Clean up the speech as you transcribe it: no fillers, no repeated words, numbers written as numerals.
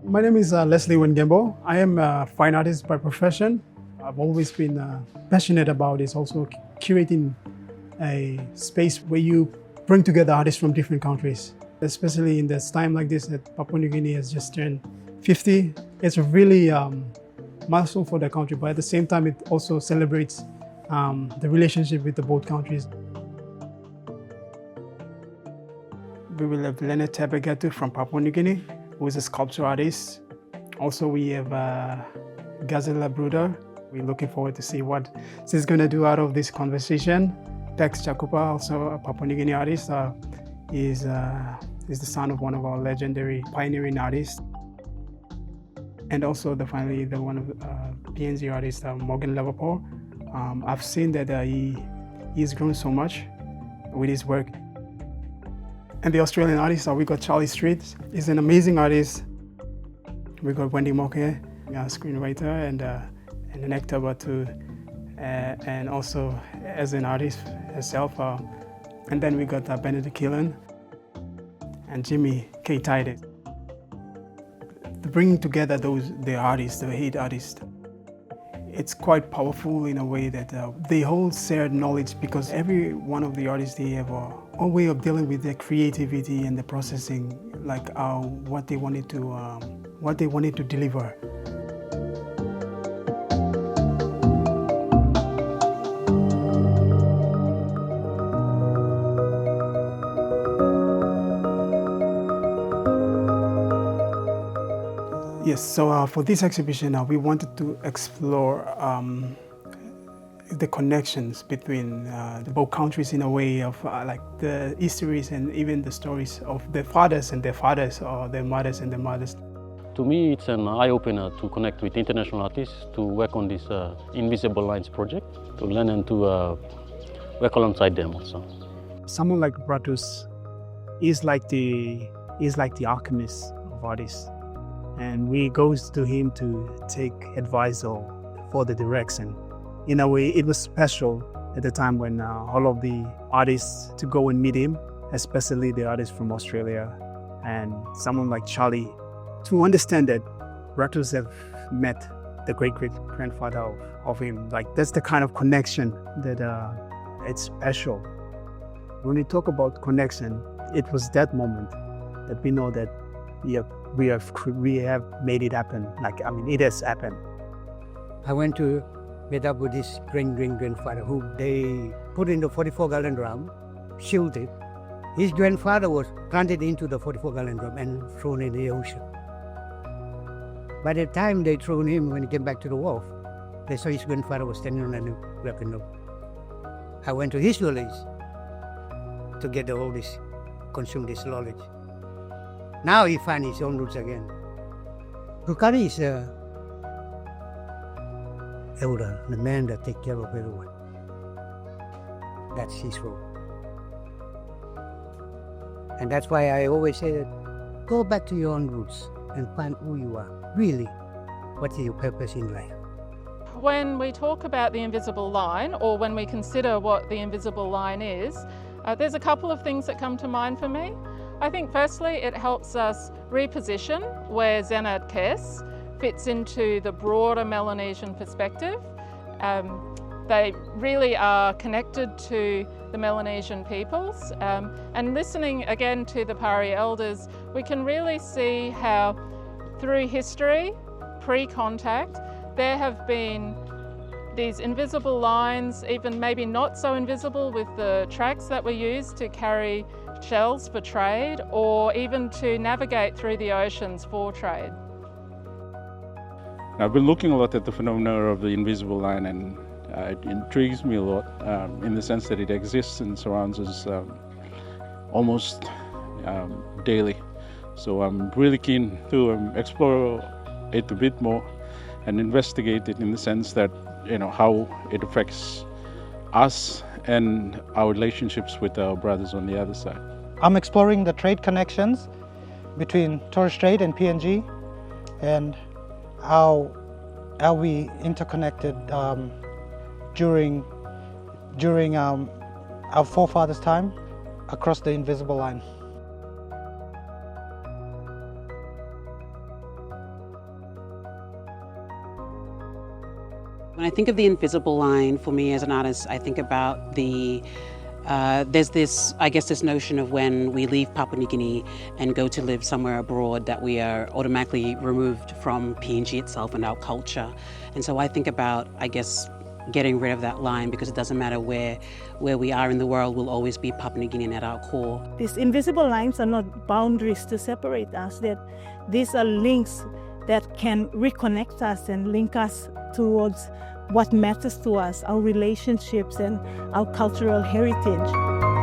My name is Leslie Wengembo. I am a fine artist by profession. I've always been passionate about this, also curating a space where you bring together artists from different countries. Especially in this time like this that Papua New Guinea has just turned 50. It's a really milestone for the country, but at the same time it also celebrates the relationship with the both countries. We will have Zenadth Kes from Papua New Guinea, who is a sculpture artist. Also, we have Gazela Bruder. We're looking forward to see what she's going to do out of this conversation. Tex Chakupa, also a Papua New Guinea artist, is the son of one of our legendary pioneering artists. And also, finally, one of PNG artist, Morgan Liverpool. I've seen that he's grown so much with his work. And the Australian artist, we got Charlie Street. He's an amazing artist. We got Wendy Moke, a screenwriter and an actor, but too, and also as an artist herself. And then we got Benedict Keelan and Jimmy K. Tides. Bringing together the artists, the head artists, it's quite powerful in a way that they all share knowledge, because every one of the artists, they have a way of dealing with their creativity and the processing, like what they wanted to deliver. Yes, so for this exhibition, we wanted to explore the connections between the both countries in a way of like the histories and even the stories of their fathers and their fathers, or their mothers and their mothers. To me, it's an eye-opener to connect with international artists, to work on this Invisible Lines project, to learn and to work alongside them also. Someone like Bratus is like the alchemist of artists. And we goes to him to take advice for the direction. In a way, it was special at the time when all of the artists to go and meet him, especially the artists from Australia, and someone like Charlie, to understand that Bratus have met the great-great-grandfather of him. Like, that's the kind of connection that it's special. When we talk about connection, it was that moment that we know that we have made it happen. Like, I mean, it has happened. I went to meet up with this grandfather who they put in the 44-gallon drum, sealed it. His grandfather was planted into the 44-gallon drum and thrown in the ocean. By the time they threw him, when he came back to the wharf, they saw his grandfather was standing on a weapon rope. I went to his village to get all this, consume this knowledge. Now he finds his own roots again. Rukari is the elder, the man that takes care of everyone. That's his role. And that's why I always say that go back to your own roots and find who you are. Really, what is your purpose in life? When we talk about the invisible line, or when we consider what the invisible line is, there's a couple of things that come to mind for me. I think firstly it helps us reposition where Zenadth Kes fits into the broader Melanesian perspective. They really are connected to the Melanesian peoples, and listening again to the Pari elders, we can really see how through history, pre-contact, there have been these invisible lines, even maybe not so invisible, with the tracks that were used to carry shells for trade, or even to navigate through the oceans for trade. I've been looking a lot at the phenomena of the invisible line, and it intrigues me a lot in the sense that it exists and surrounds us almost daily. So I'm really keen to explore it a bit more and investigate it in the sense that, how it affects us and our relationships with our brothers on the other side. I'm exploring the trade connections between Torres Strait and PNG, and how we interconnected during our forefathers' time across the invisible line. I think of the invisible line, for me as an artist, I think about there's this notion of when we leave Papua New Guinea and go to live somewhere abroad that we are automatically removed from PNG itself and our culture. And so I think about, getting rid of that line, because it doesn't matter where we are in the world, we'll always be Papua New Guinean at our core. These invisible lines are not boundaries to separate us, that these are links that can reconnect us and link us towards what matters to us, our relationships and our cultural heritage.